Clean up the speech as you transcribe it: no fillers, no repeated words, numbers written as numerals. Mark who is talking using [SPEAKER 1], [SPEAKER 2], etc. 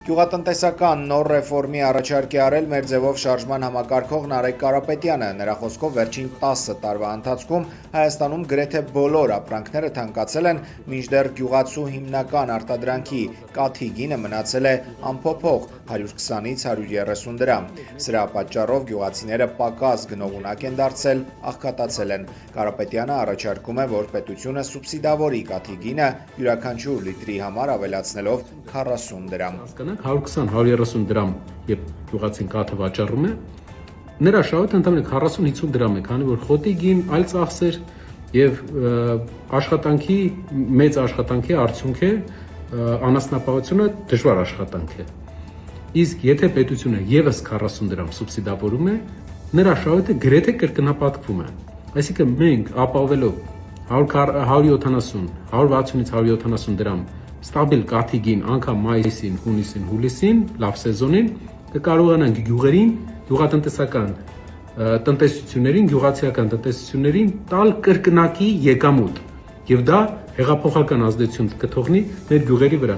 [SPEAKER 1] Գյուղատնտեսական նոր ռեֆորմի առաջարկ է արել մեր ձևով շարժման համակարգող Նարեկ Կարապետյանը։ Նրա խոսքով վերջին 10 տարվա ընթացքում Հայաստանում գրեթե բոլոր ապրանքները թանկացել են, մինչդեռ գյուղացու հիմնական արտադրանքի կաթի գինը մնացել է անփոփոխ 120-ից 130 դրամ։ Սրա պատճառով գյուղացիները պակաս գնողունակ են դարձել, աղքատացել են։ Կարապետյանը առաջարկում է, որ պետությունը սուբսիդավորի կաթի գինը յուրաքանչյուր լիտրի համար ավելացնելով 40 դրամ։
[SPEAKER 2] 120-130 դրամ, երբ գյուղացին կաթը վաճառում է, նրա շահույթը ընդամենը 40-50 դրամ է, քանի որ խոտի գին այլ ծախսեր եւ մեծ աշխատանքի արդյունք է, անասնապահությունը դժվար աշխատանք է։ Իսկ եթե պետությունը եւս 40 դրամ սուբսիդավորում է, նրա շահույթը գրեթե կրկնապատկվում է։ Այսինքն մենք ապահովելով 170, 160-ից 170 դրամ ստաբիլ կաթի գին անգամ մայիսին, հունիսին, հուլիսին, լավ սեզոնին կկարողանանք գյուղերին, գյուղատնտեսական տնտեսություններին, գյուղացիական տնտեսություններին տալ կրկնակի եկամուտ, եւ դա հեղափոխական ազդեցություն կթողնի մեր գյուղերի վրա։